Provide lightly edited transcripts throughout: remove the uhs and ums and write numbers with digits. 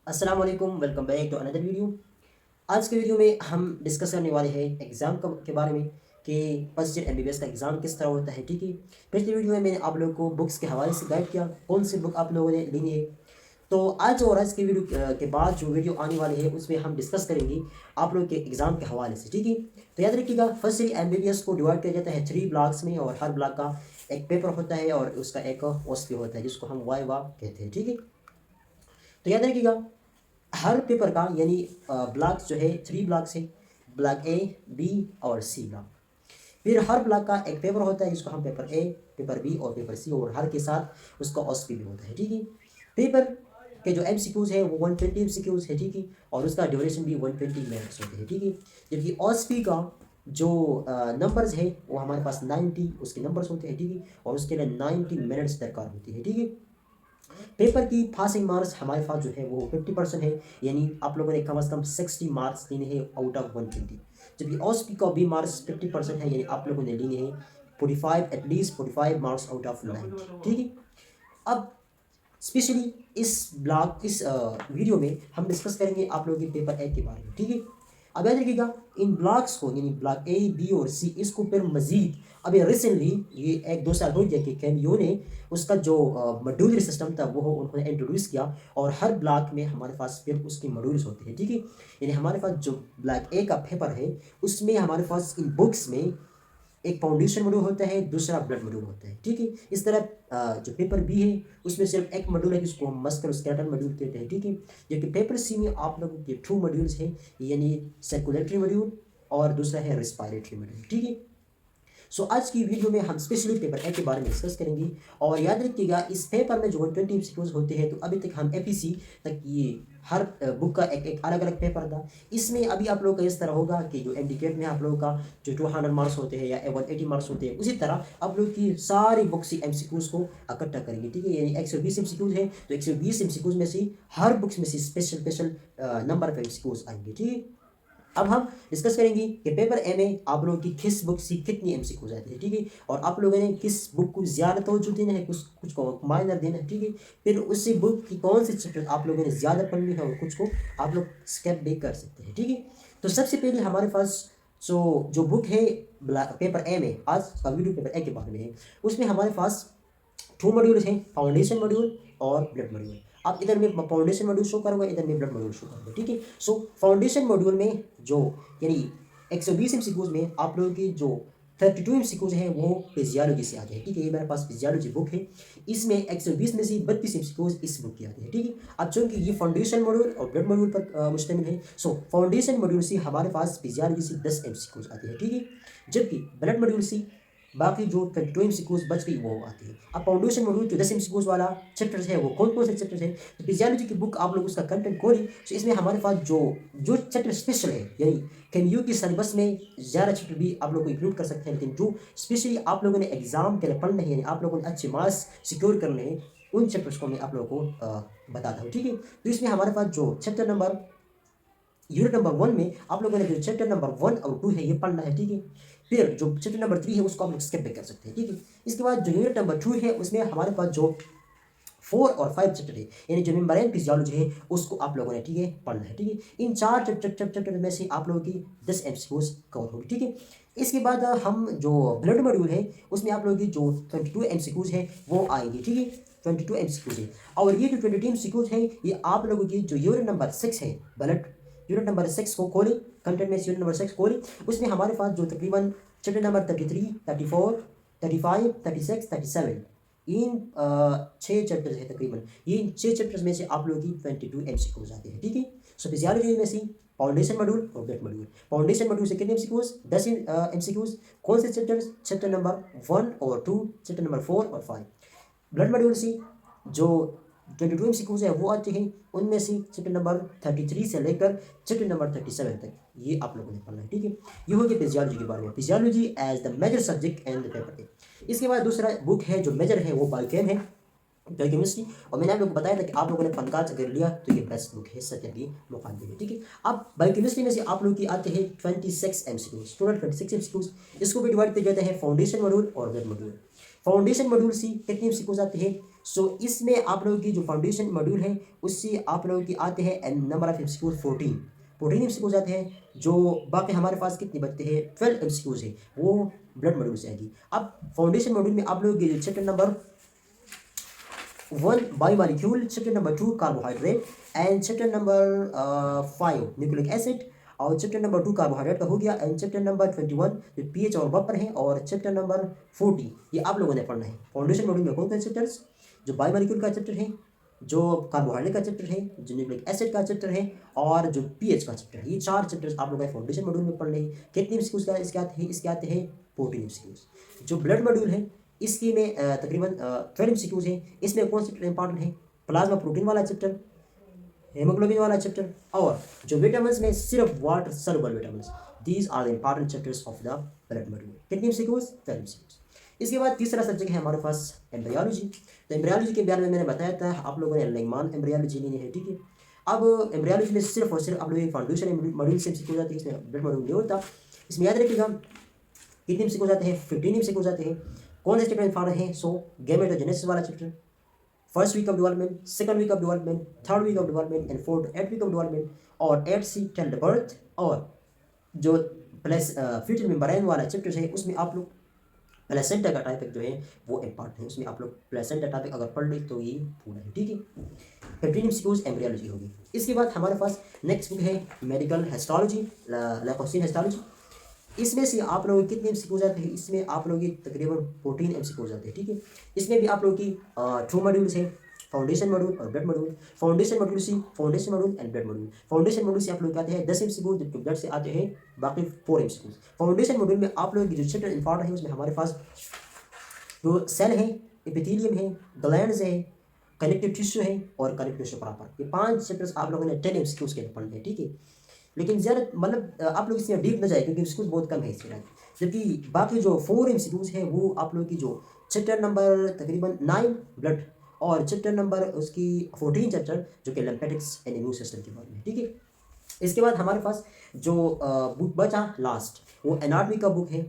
अस्सलाम वालेकुम, welcome back to another video. आज के वीडियो में हम डिस्कस करने वाले हैं एग्ज़ाम के बारे में कि फर्स्ट ईयर एमबीबीएस का एग्ज़ाम किस तरह होता है। ठीक है, पिछली वीडियो में मैंने आप लोगों को बुक्स के हवाले से गाइड किया कौन सी बुक आप लोगों ने लेनी है। तो आज और आज की वीडियो के बाद जो वीडियो आने वाली है उसमें हम डिस्कस करेंगे आप लोग के एग्ज़ाम के हवाले से। ठीक है, तो याद रखिएगा फर्स्ट ईयर एमबीबीएस को डिवाइड किया जाता है 3 ब्लॉक्स में और हर ब्लॉक का एक पेपर होता है और उसका एक ओएसपी होता है जिसको हम वाइवा कहते हैं। ठीक है, तो याद रखिएगा हर पेपर का यानी ब्लॉक्स जो है 3 ब्लॉक्स है, ब्लॉक ए, बी और सी ब्लॉक। फिर हर ब्लॉक का एक पेपर होता है जिसको हम पेपर ए, पेपर बी और पेपर सी, और हर के साथ उसका ओएसपी भी होता है। ठीक है, पेपर के जो एमसीक्यूज है वो 120 एमसीक्यूज है। ठीक है, और उसका ड्यूरेशन भी 120 मिनट्स होते हैं। ठीक है, जबकि ओएसपी का जो नंबर्स है वो हमारे पास 90 उसके नंबर्स होते हैं। ठीक है, और उसके लिए 90 मिनट्स दरकार होती है। ठीक है, पेपर की पासिंग मार्क्स हमारे पास जो है वो 50% है, यानी आप लोगों ने कम से कम 60 मार्क्स लेने हैं आउट ऑफ 120। जबकि ओएसपी का भी मार्क्स 50% है, यानी आप लोगों ने लेने हैं 45 एटलीस्ट 45 मार्क्स आउट ऑफ 90। ठीक है, अब स्पेशली इस वीडियो में हम डिस्कस करेंगे आप लोगों के पेपर ए के बारे में। ठीक है, अब याद रखिएगा इन ब्लॉक्स को यानी ब्लॉक ए, बी और सी इसको फिर मजीद अभी रिसेंटली ये 1-2 साल हो गया कि कैमियो ने उसका जो मॉड्यूलर सिस्टम था वो उन्होंने इंट्रोड्यूस किया और हर ब्लॉक में हमारे पास फिर उसके मॉड्यूल्स होते हैं। ठीक है, यानी हमारे पास जो ब्लॉक ए का पेपर है उसमें हमारे पास इन बुक्स में एक फाउंडेशन मॉड्यूल होता है, दूसरा ब्लड मॉड्यूल होता है। ठीक है, इस तरह जो पेपर बी है उसमें सिर्फ एक मॉड्यूल है जिसको हम मस्कुलोस्केलेटल मॉड्यूल कहते हैं। ठीक है, जबकि पेपर सी में आप लोगों के 2 मॉड्यूल्स हैं, यानी सर्कुलेटरी मॉड्यूल और दूसरा है रेस्पिरेटरी मॉड्यूल। ठीक है, सो आज की वीडियो में हम स्पेशली पेपर ए के बारे में डिस्कस करेंगे। और याद रखिएगा इस पेपर में जो 120 एमसीक्यूज होते हैं, तो अभी तक हम एपीसी तक ये हर बुक का एक अलग अलग पेपर था। इसमें अभी आप लोगों का इस तरह होगा कि जो एमडीकेट में आप लोगों का जो 200 मार्क्स होते हैं या 180 मार्क्स होते हैं, उसी तरह आप लोग की सारी बुक्स एमसीक्यूज को इकट्ठा करेंगे। ठीक है, यानी 120 एमसीक्यूज है तो 120 एमसीक्यूज में से हर बुक्स में से special special number of MCQs आएंगे। ठीक है, अब हम डिस्कस करेंगे कि पेपर ए में आप लोगों की किस बुक से कितनी एमसीक्यू जाती है। ठीक है, और आप लोगों ने किस बुक को ज़्यादा तवज्जो देना है, कुछ कुछ को माइनर देना है। ठीक है, फिर उसी बुक की कौन सी चैप्टर आप लोगों ने ज़्यादा पढ़नी है और कुछ को आप लोग स्किप भी कर सकते हैं। ठीक है, तो सबसे पहले हमारे पास जो बुक है पेपर ए में, आज का वीडियो पेपर ए के बारे में है, उसमें हमारे पास 2 मॉड्यूल्स हैं, फाउंडेशन मॉड्यूल और ब्लड मॉड्यूल। अब इधर में फाउंडेशन मॉड्यूल शो करूँगा, इधर में ब्लड मॉड्यूल शो करूँगा। ठीक है, सो फाउंडेशन मॉड्यूल में जो यानी 120 एमसीक्यूज में आप लोगों की जो 32 एमसीक्यूज हैं वो फिजियोलॉजी से आते हैं। ठीक है, ये मेरे पास फिजियोलॉजी बुक है, इसमें 120 में से 32 एमसीक्यूज इस बुक के आते हैं। ठीक है, अब चूंकि ये फाउंडेशन मॉड्यूल और ब्लड मॉड्यूल पर मुश्तमिल है, सो फाउंडेशन मॉड्यूल से हमारे पास फिजियोलॉजी से 10 एमसीक्यूज आते हैं। ठीक है, जबकि ब्लड मॉड्यूल से बाकी जो 22 एमसीक्यूज बच गई वो आती है। अब फाउंडेशन मॉड्यूल जो 10 एमसीक्यूज वाला चैप्टर्स है वो कौन कौन से चैप्टर्स है, तो फिजियोलॉजी की बुक आप लोग उसका कंटेंट खोली तो इसमें हमारे पास जो जो चैप्टर स्पेशल है, यानी कैन की सिलेबस में ज़्यादा चैप्टर भी आप लोग को इंक्लूड कर सकते हैं, लेकिन जो स्पेशली आप लोगों ने एग्जाम के लिए पढ़ना है, यानी आप लोगों ने अच्छे मार्क्स सिक्योर करने हैं, उन चैप्टर्स को मैं आप लोगों को बताता हूँ। ठीक है, तो इसमें हमारे पास जो चैप्टर नंबर यूनिट नंबर 1 में आप लोगों ने जो चैप्टर नंबर 1 और 2 है ये पढ़ना है। ठीक है, फिर जो चैप्टर नंबर 3 है उसको आप लोग स्किप भी कर सकते हैं। ठीक है, इसके बाद जो यूनिट नंबर 2 है उसमें हमारे पास जो 4 और 5 चैप्टर है, यानी जो मेम्ब्रेन फिजियोलॉजी है उसको आप लोगों ने ठीक है पढ़ना है। ठीक है, इन 4 चैप्टर में से आप लोगों की 10 एमसीक्यूज कवर होगी। ठीक है, इसके बाद हम जो ब्लड मॉड्यूल है उसमें आप लोगों की जो 22 एमसीक्यूज है वो आएंगी। ठीक है, 22 एमसीक्यूज है, और ये जो 22 एमसीक्यूज है ये आप लोगों की जो यूनिट नंबर 6 है ब्लड यूनिट नंबर 6 को खोलें, कंटेंट में यूनिट नंबर 6 खोलें, उसमें हमारे पास जो तकरीबन चैप्टर नंबर 33, 34, 35, 36, 37 इन 6 चैप्टर्स है तकरीबन। ये इन 6 चैप्टर्स में से आप लोगों की 22 एमसीक्यूज आते हैं। ठीक है, सो फिजियोलॉजी में से फाउंडेशन मॉड्यूल और ब्लड मॉड्यूल। फाउंडेशन मॉड्यूल से कितने एमसीक्यूज, 10 एमसीक्यूज। कौन से चैप्टर्स, चैप्टर नंबर 1 और 2, चैप्टर नंबर 4 और 5। ब्लड मॉड्यूल से जो 22 एमसीक्यूज है वो आते हैं, उनमें से चैप्टर नंबर 33 से लेकर चैप्टर नंबर 37 तक ये आप लोगों ने पढ़ना है। ठीक है, ये हो गया फिजियोलॉजी के बारे में, physiology as the major subject and the paper A. इसके बाद दूसरा बुक है जो मेजर है वो बायोकेम है, बायोकेमिस्ट्री, और मैंने आप लोगों को बताया था कि आप लोगों ने पंकाज अगर लिया तो ये बेस्ट बुक है सत्य के मुकाबले में। ठीक है, अब बायोकेमिस्ट्री में से आप लोग की आते हैं 26 एमसीक्यूज, टोटल 26 एमसीक्यूज। इसको भी डिवाइड किया जाता है फाउंडेशन मॉड्यूल और ब्लड मॉड्यूल। फाउंडेशन मॉड्यूल से कितने एमसीक्यूज आते हैं, सो इसमें आप लोगों की जो फाउंडेशन मॉड्यूल है उससे आप लोगों की आते हैं नंबर ऑफ एमसीक्यूज 14 एमसीक्यूज आते हैं। जो बाकी हमारे पास कितने बचते हैं 12 एमसीक्यूज है वो ब्लड मॉड्यूल से आएगी। अब फाउंडेशन मॉड्यूल में आप लोगों के chapter number 1 biomolecule, chapter number 2 carbohydrate and chapter number 5 nucleic acid, और चैप्टर नंबर 2 कार्बोहाइड्रेट का हो गया, एंड चैप्टर नंबर 21 जो पीएच और बफर है, और चैप्टर नंबर 40 ये आप लोगों ने पढ़ना है। फाउंडेशन मॉड्यूल में कौन कौन से चैप्टर्स, जो बायोमॉलिक्यूल का चैप्टर है, जो कार्बोहाइड्रेट का चैप्टर है, जो न्यूक्लिक एसिड का चैप्टर है, और जो पीएच का चैप्टर है, ये 4 चैप्टर्स आप लोगों का फाउंडेशन मॉड्यूल में पढ़ने हैं। कितने एमसीक्यूज का इसके आते हैं 14 एमसीक्यूज। जो ब्लड मॉड्यूल है इसकी में तकरीबन 12 एमसीक्यूज है। इसमें कौन सा चैप्टर इंपॉर्टेंट है, प्लाज्मा प्रोटीन वाला चैप्टर, हेमोग्लोबिन वाला चैप्टर, और जो विटामिन्स में सिर्फ water soluble vitamins, these are the important chapters of the blood module. कितनी एमसीक्यूज 12 एमसीक्यूज। इसके बाद तीसरा सब्जेक्ट है हमारे पास एम्ब्रियोलॉजी। तो एम्ब्रियोलॉजी के बारे में मैंने बताया था आप लोगों ने लेंगमान एम्ब्रियोलॉजी लेनी है, ठीक है। अब एम्ब्रियोलॉजी में सिर्फ और सिर्फ आप लोगों की फाउंडेशन मॉड्यूल से एमसीक्यू जाती है, इसमें ब्लड मॉड्यूल नहीं होता। इसमें याद रखिएगा कितने एमसीक्यू जाते हैं 15 एमसीक्यू जाते हैं। कौन से चैप्टर इंपॉर्टेंट है, सो गैमेटोजेनेसिस वाला chapter, first week of development, second week of development, third week of development and fourth 8th week of development, और 8C टिल बर्थ, और जो प्लस फ्यूचर मेम्ब्रेन वाला चैप्टर है उसमें आप लोग प्लेसेंटा का टॉपिक जो है वो इंपॉर्टेंट है, उसमें आप लोग प्लेसेंटा टॉपिक अगर पढ़ ले तो ये पूरा है, ठीक है। 15 एमसीक्यूज एम्ब्रियोलॉजी होगी। इसके बाद हमारे पास नेक्स्ट बुक है मेडिकल हिस्टोलॉजी, लैकोसिन हिस्टोलॉजी। इसमें से आप लोगों के कितने एमसीक्यूज आते हैं, इसमें आप लोगों की तकरीबन 14 एमसीक्यूज आते हैं, ठीक है। इसमें भी आप लोगों की 2 मॉड्यूल्स हैं, फाउंडेशन मॉड्यूल और ब्लड मॉड्यूल। फाउंडेशन मॉड्यूल से foundation module and blood module. Foundation module से आप लोग आते हैं 10 एमसीक्यूज, जबकि ब्लड से आते हैं बाकी 4 एमसीक्यूज। फाउंडेशन मॉड्यूल में आप लोगों की जो चैप्टर इंपॉर्टेंट है उसमें हमारे पास जो सेल है, एपिथेलियम है, ग्लैंड्स है, कनेक्टिव टिश्यू है और कनेक्टिव टिश्यू प्रॉपर, ये 5 चैप्टर्स आप लोगों ने 10 एमसीक्यूज के पढ़ने हैं, ठीक है। लेकिन ज़्यादा मतलब आप लोग इसमें डीप न जाए क्योंकि एमसीक्यूज बहुत कम है इसमें, जबकि बाकी जो 4 एमसीक्यूज है वो आप लोग की जो चैप्टर नंबर तकरीबन 9 ब्लड और चैप्टर नंबर उसकी 14 चैप्टर जो कि लिम्फेटिक्स एंड इम्यून सिस्टम के बारे में, ठीक है। इसके बाद हमारे पास जो बुक बचा लास्ट वो एनाटमी का बुक है।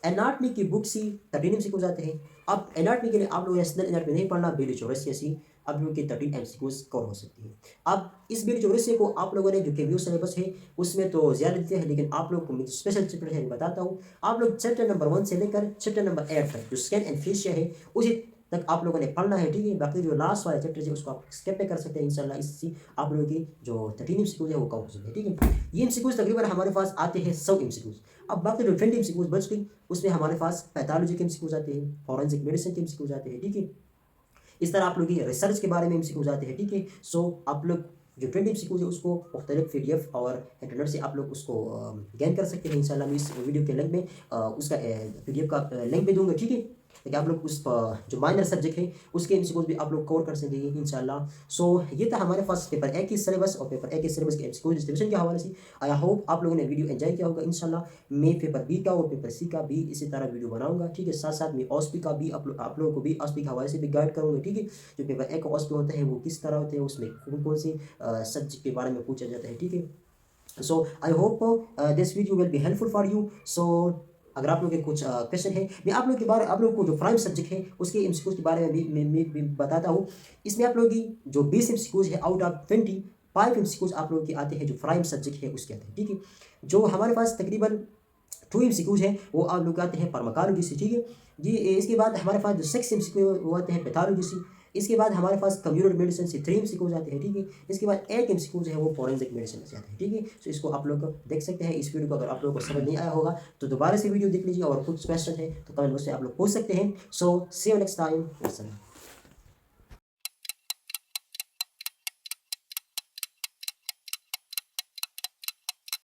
एनाटमी की बुक से 13 एमसीक्यूज आते हैं। अब एनाटमी के लिए आप लोग नेशनल एनाटमी नहीं पढ़ना, बेली चौरसिया सी अब लोग की 13 एमसीक्यूज कवर हो सकती है। अब इस बेली चौरसिया को आप लोगों ने जो केवीओ सिलेबस है उसमें तो ज़्यादा देते हैं, लेकिन आप लोग को स्पेशल चैप्टर है बताता हूँ। आप लोग चैप्टर नंबर 1 से लेकर चैप्टर नंबर 8 तक जो स्कैन एंड फेशिया है उसी तक आप लोगों ने पढ़ना है, ठीक है। बाकी जो लास्ट वाला चैप्टर है उसको आप स्किप पे कर सकते हैं इंशाल्लाह, इससे आप लोगों की जो 13 एमसीक्यूज है वो कवर हो सकते हैं, ठीक है। ये एमसीक्यूज तकरीबन हमारे पास आते हैं 100 एमसीक्यूज। अब बाकी जो 20 एमसीक्यूज बच गई उसमें हमारे पास पैथोलॉजी के एमसीक्यूज आते हैं, फॉरेंसिक मेडिसिन के एमसीक्यूज आते हैं, ठीक है। इस तरह आप लोग की रिसर्च के बारे में एमसीक्यूज आते हैं, ठीक है। सो आप लोग जो 20 एमसीक्यूज है उसको मुख्तलिफ PDF और इंटरनेट से आप लोग उसको गेन कर सकते हैं इंशाल्लाह। मैं इस वीडियो के लिंक में उसका PDF का लिंक भी दूंगा, ठीक है, ताकि आप लोग उस जो माइनर सब्जेक्ट है उसके एमसीक्यूज भी आप लोग कवर कर सकेंगे इंशाल्लाह। सो ये था हमारे पास पेपर 1 की सिलेबस और पेपर 1 के सिलेबस के एमसीक्यू डिस्ट्रीब्यूशन के हवाले से। आई होप आप लोगों ने वीडियो एंजॉय किया होगा इंशाल्लाह। मैं पेपर B का और पेपर C का भी इसी तरह वीडियो बनाऊंगा, ठीक है। साथ साथ मैं OSPI का भी आप लोगों को भी OSPI के हवाले से भी गाइड करूँगा, ठीक है। जो पेपर 1 का OSPI होता है वो किस तरह होते हैं, उसमें कौन कौन से सब्जेक्ट के बारे में पूछा जाता है, ठीक है। So I hope this video will be helpful for you. So अगर आप लोगों के कुछ क्वेश्चन है, मैं आप लोगों को जो प्राइम सब्जेक्ट है उसके एमसीक्यूज के बारे में भी मैं बताता हूँ। इसमें आप लोगों की जो 20 एमसीक्यूज है आउट ऑफ 25 एमसीक्यूज आप लोगों के आते हैं जो प्राइम सब्जेक्ट है उसके आते हैं, ठीक है। जो हमारे पास तकरीबन 2 एमसीक्यूज है वो आप लोग आते हैं फार्माकोलॉजी से, ठीक है जी। इसके बाद हमारे पास जो 6 एमसीक्यू वो आते हैं पैथोलॉजी से। इसके बाद हमारे पास कंप्यूटर मेडिसिन से 3 एमसीक्यूज आते हैं, ठीक है। इसके बाद 1 एमसीक्यूज है वो फॉरेंसिक मेडिसिन से आते हैं, ठीक है। सो इसको आप लोग देख सकते हैं। इस वीडियो को अगर आप लोगों को समझ नहीं आया होगा तो दोबारा से वीडियो देख लीजिए और कुछ क्वेश्चन है तो कमेंट बॉक्स में आप लोग पूछ सकते हैं। सो सी यू नेक्स्ट टाइम।